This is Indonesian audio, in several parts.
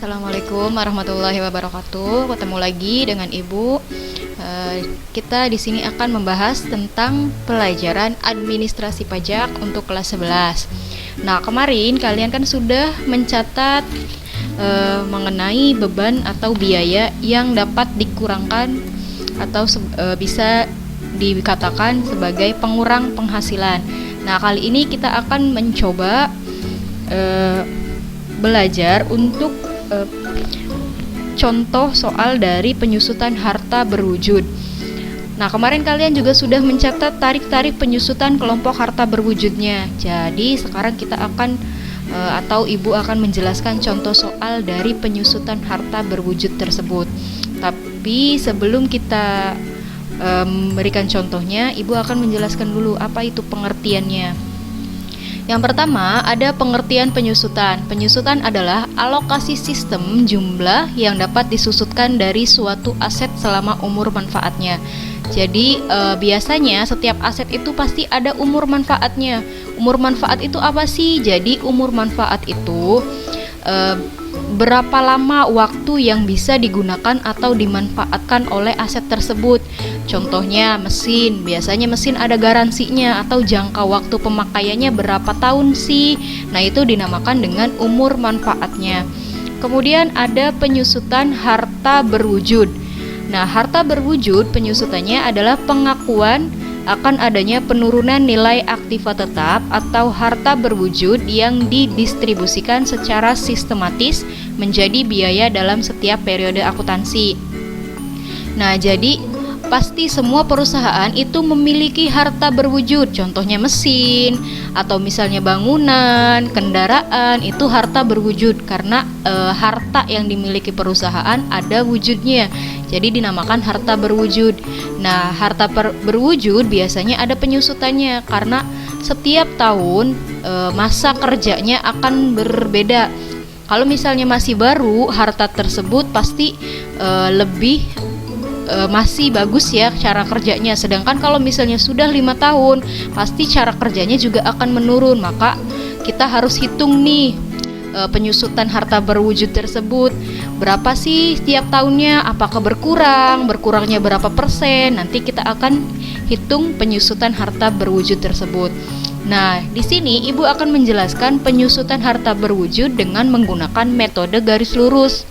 Assalamualaikum warahmatullahi wabarakatuh. Ketemu lagi dengan Ibu. Kita di sini akan membahas tentang pelajaran administrasi pajak untuk kelas 11. Nah, kemarin kalian kan sudah mencatat mengenai beban atau biaya yang dapat dikurangkan atau bisa dikatakan sebagai pengurang penghasilan. Nah, kali ini kita akan mencoba belajar untuk contoh soal dari penyusutan harta berwujud. Nah, kemarin kalian juga sudah mencatat tarif-tarif penyusutan kelompok harta berwujudnya. Jadi sekarang kita akan atau Ibu akan menjelaskan contoh soal dari penyusutan harta berwujud tersebut. Tapi sebelum kita memberikan contohnya, Ibu akan menjelaskan dulu apa itu pengertiannya. Yang pertama, ada pengertian penyusutan. Penyusutan adalah alokasi sistem jumlah yang dapat disusutkan dari suatu aset selama umur manfaatnya. Jadi biasanya setiap aset itu pasti ada umur manfaatnya. Umur manfaat itu apa sih? Jadi umur manfaat itu berapa lama waktu yang bisa digunakan atau dimanfaatkan oleh aset tersebut. Contohnya mesin, biasanya mesin ada garansinya atau jangka waktu pemakaiannya berapa tahun sih. Nah, itu dinamakan dengan umur manfaatnya. Kemudian ada penyusutan harta berwujud. Nah, harta berwujud penyusutannya adalah pengakuan akan adanya penurunan nilai aktiva tetap atau harta berwujud yang didistribusikan secara sistematis menjadi biaya dalam setiap periode akuntansi. Nah, jadi pasti semua perusahaan itu memiliki harta berwujud. Contohnya mesin atau misalnya bangunan, kendaraan, itu harta berwujud karena harta yang dimiliki perusahaan ada wujudnya. Jadi dinamakan harta berwujud. Nah, harta berwujud biasanya ada penyusutannya karena setiap tahun masa kerjanya akan berbeda. Kalau misalnya masih baru, harta tersebut pasti masih bagus ya cara kerjanya. Sedangkan kalau misalnya sudah 5 tahun, pasti cara kerjanya juga akan menurun. Maka kita harus hitung nih penyusutan harta berwujud tersebut berapa sih setiap tahunnya, apakah berkurangnya berapa persen. Nanti kita akan hitung penyusutan harta berwujud tersebut. Nah, di sini Ibu akan menjelaskan penyusutan harta berwujud dengan menggunakan metode garis lurus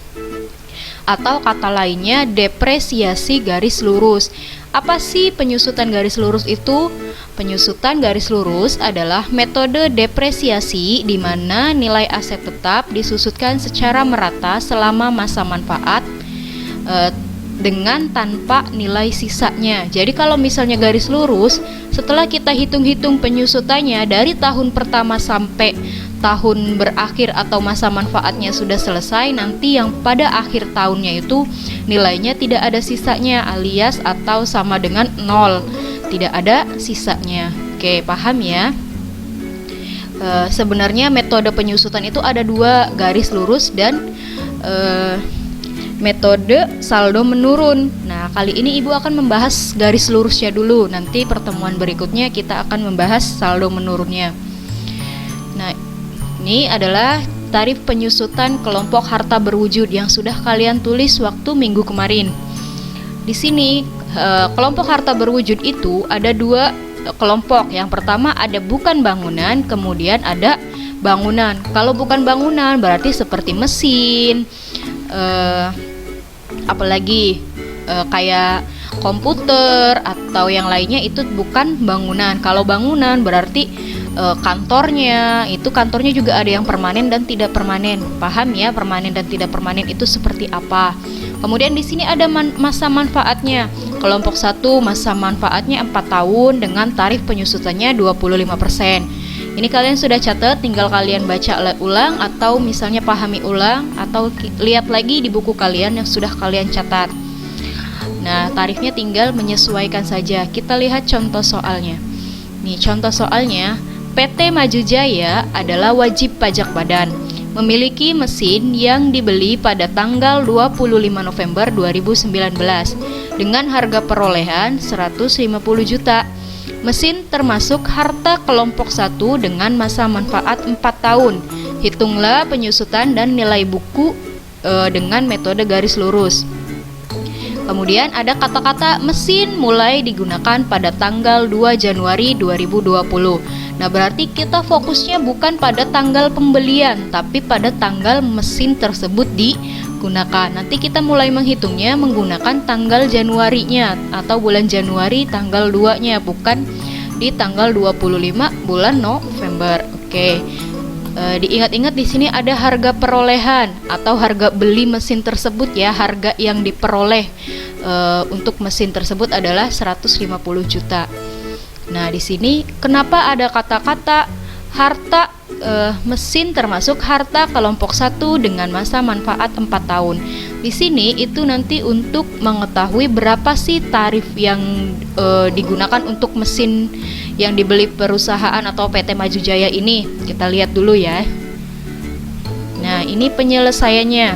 atau kata lainnya depresiasi garis lurus. Apa sih penyusutan garis lurus itu? Penyusutan garis lurus adalah metode depresiasi di mana nilai aset tetap disusutkan secara merata selama masa manfaat dengan tanpa nilai sisanya. Jadi kalau misalnya garis lurus, setelah kita hitung-hitung penyusutannya dari tahun pertama sampai tahun berakhir atau masa manfaatnya sudah selesai, nanti yang pada akhir tahunnya itu nilainya tidak ada sisanya alias atau sama dengan 0, tidak ada sisanya. Oke, paham ya? Sebenarnya metode penyusutan itu ada 2, garis lurus dan metode saldo menurun. Nah, kali ini Ibu akan membahas garis lurusnya dulu. Nanti pertemuan berikutnya kita akan membahas saldo menurunnya. Nah, ini adalah tarif penyusutan kelompok harta berwujud yang sudah kalian tulis waktu minggu kemarin. Di sini kelompok harta berwujud itu ada 2 kelompok. Yang pertama ada bukan bangunan, kemudian ada bangunan. Kalau bukan bangunan berarti seperti mesin, apalagi kayak komputer atau yang lainnya itu bukan bangunan. Kalau bangunan berarti kantornya juga ada yang permanen dan tidak permanen. Paham ya permanen dan tidak permanen itu seperti apa? Kemudian di sini ada masa manfaatnya. Kelompok 1 masa manfaatnya 4 tahun dengan tarif penyusutannya 25%. Ini kalian sudah catat, tinggal kalian baca ulang atau misalnya pahami ulang atau lihat lagi di buku kalian yang sudah kalian catat. Nah, tarifnya tinggal menyesuaikan saja. Kita lihat contoh soalnya. Nih, contoh soalnya, PT Maju Jaya adalah wajib pajak badan, memiliki mesin yang dibeli pada tanggal 25 November 2019 dengan harga perolehan 150 juta. Mesin termasuk harta kelompok 1 dengan masa manfaat 4 tahun. Hitunglah penyusutan dan nilai buku dengan metode garis lurus. Kemudian ada kata-kata mesin mulai digunakan pada tanggal 2 Januari 2020. Nah, berarti kita fokusnya bukan pada tanggal pembelian, tapi pada tanggal mesin tersebut digunakan. Nanti kita mulai menghitungnya menggunakan tanggal Januarinya atau bulan Januari tanggal 2-nya, bukan di tanggal 25 bulan November. Oke. Diingat-ingat di sini ada harga perolehan atau harga beli mesin tersebut ya. Harga yang diperoleh untuk mesin tersebut adalah 150 juta. Nah, di sini kenapa ada kata-kata harta mesin termasuk harta kelompok 1 dengan masa manfaat 4 tahun. Di sini itu nanti untuk mengetahui berapa sih tarif yang digunakan untuk mesin yang dibeli perusahaan atau PT Maju Jaya ini. Kita lihat dulu ya. Nah, ini penyelesaiannya.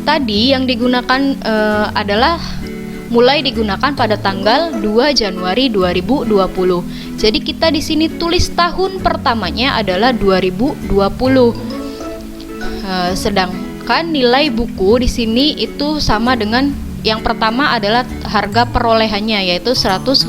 Tadi yang digunakan adalah mulai digunakan pada tanggal 2 Januari 2020. Jadi kita di sini tulis tahun pertamanya adalah 2020. Sedangkan nilai buku di sini itu sama dengan yang pertama adalah harga perolehannya yaitu 150.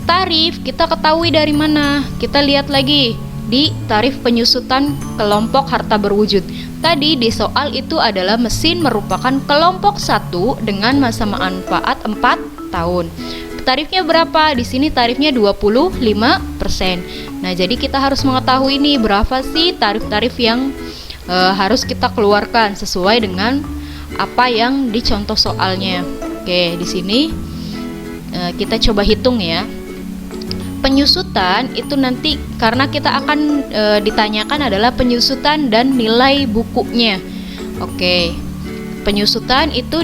Tarif kita ketahui dari mana? Kita lihat lagi di tarif penyusutan kelompok harta berwujud. Tadi di soal itu adalah mesin merupakan kelompok 1 dengan masa manfaat 4 tahun. Tarifnya berapa? Di sini tarifnya 25%. Nah, jadi kita harus mengetahui nih berapa sih tarif-tarif yang harus kita keluarkan sesuai dengan apa yang dicontoh soalnya. Oke, di sini kita coba hitung ya. Penyusutan itu nanti karena kita akan ditanyakan adalah penyusutan dan nilai bukunya. Oke. Penyusutan itu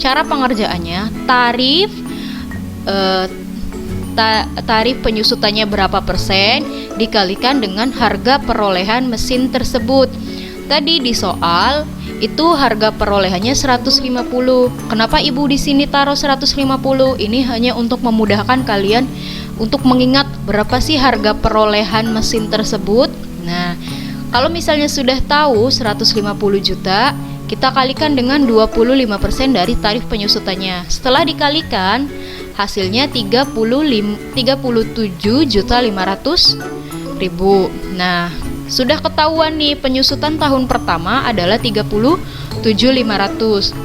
cara pengerjaannya tarif penyusutannya berapa persen dikalikan dengan harga perolehan mesin tersebut. Tadi di soal itu harga perolehannya 150. Kenapa Ibu di sini taruh 150? Ini hanya untuk memudahkan kalian untuk mengingat berapa sih harga perolehan mesin tersebut. Nah, kalau misalnya sudah tahu 150 juta, kita kalikan dengan 25% dari tarif penyusutannya. Setelah dikalikan, hasilnya 37.500.000. Nah, sudah ketahuan nih penyusutan tahun pertama adalah 37.500.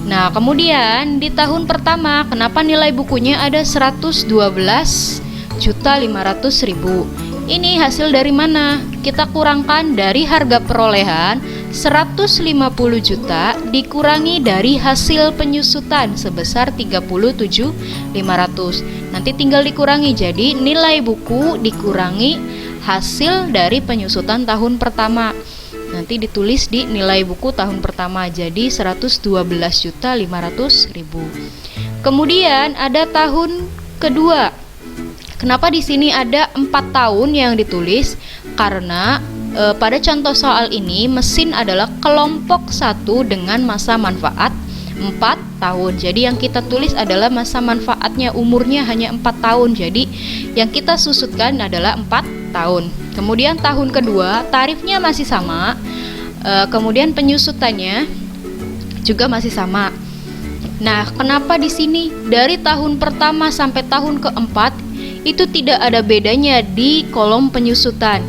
Nah, kemudian di tahun pertama kenapa nilai bukunya ada 112.500.000? Ini hasil dari mana? Kita kurangkan dari harga perolehan 150 juta dikurangi dari hasil penyusutan sebesar 37.500. Nanti tinggal dikurangi, jadi nilai buku dikurangi hasil dari penyusutan tahun pertama. Nanti ditulis di nilai buku tahun pertama, jadi 112.500.000. Kemudian ada tahun kedua. Kenapa di sini ada 4 tahun yang ditulis? Karena pada contoh soal ini mesin adalah kelompok 1 dengan masa manfaat 4 tahun. Jadi yang kita tulis adalah masa manfaatnya, umurnya hanya 4 tahun. Jadi yang kita susutkan adalah 4 tahun. Kemudian tahun kedua tarifnya masih sama. Kemudian penyusutannya juga masih sama. Nah, kenapa di sini dari tahun pertama sampai tahun keempat itu tidak ada bedanya di kolom penyusutan?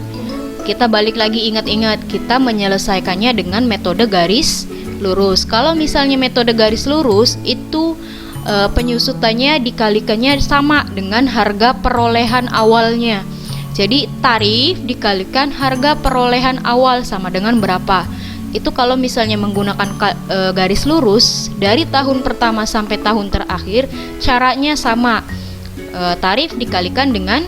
Kita balik lagi, ingat-ingat, kita menyelesaikannya dengan metode garis lurus. Kalau misalnya metode garis lurus itu penyusutannya dikalikannya sama dengan harga perolehan awalnya. Jadi tarif dikalikan harga perolehan awal sama dengan berapa. Itu kalau misalnya menggunakan garis lurus dari tahun pertama sampai tahun terakhir, caranya sama. Tarif dikalikan dengan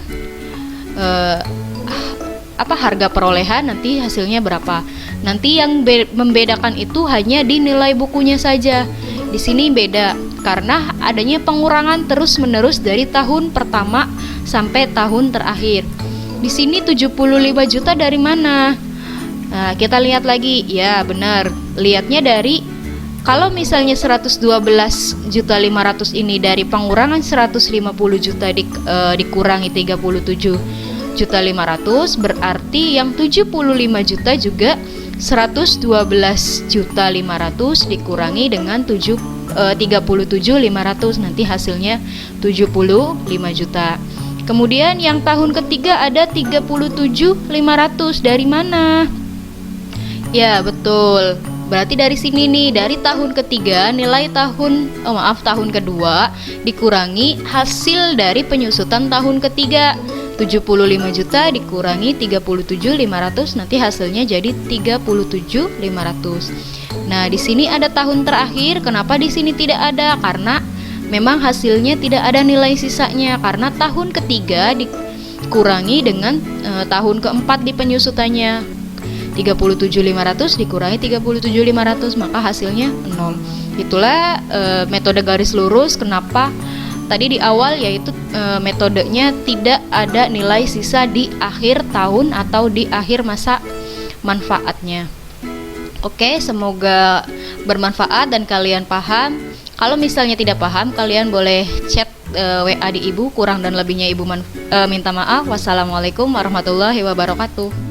harga perolehan, nanti hasilnya berapa. Nanti yang membedakan itu hanya di nilai bukunya saja. Di sini beda karena adanya pengurangan terus-menerus dari tahun pertama sampai tahun terakhir. Di sini 75 juta dari mana? Nah, kita lihat lagi. Ya, benar. Lihatnya dari kalau misalnya 112.500 ini dari pengurangan 150 juta dikurangi 37 juta 500, berarti yang 75 juta juga 112 juta 500 dikurangi dengan 37.500, nanti hasilnya 75 juta. Kemudian yang tahun ketiga ada 37.500, dari mana? Ya betul, berarti dari sini nih, dari tahun ketiga nilai tahun kedua dikurangi hasil dari penyusutan tahun ketiga. 75 juta dikurangi 37.500, nanti hasilnya jadi 37.500. Nah, di sini ada tahun terakhir. Kenapa di sini tidak ada? Karena memang hasilnya tidak ada nilai sisanya, karena tahun ketiga dikurangi dengan tahun keempat di penyusutannya. 37.500 dikurangi 37.500, maka hasilnya 0. Itulah metode garis lurus. Kenapa tadi di awal, yaitu metodenya tidak ada nilai sisa di akhir tahun atau di akhir masa manfaatnya. Oke, semoga bermanfaat dan kalian paham. Kalau misalnya tidak paham, kalian boleh chat WA di Ibu. Kurang dan lebihnya Ibu minta maaf. Wassalamualaikum warahmatullahi wabarakatuh.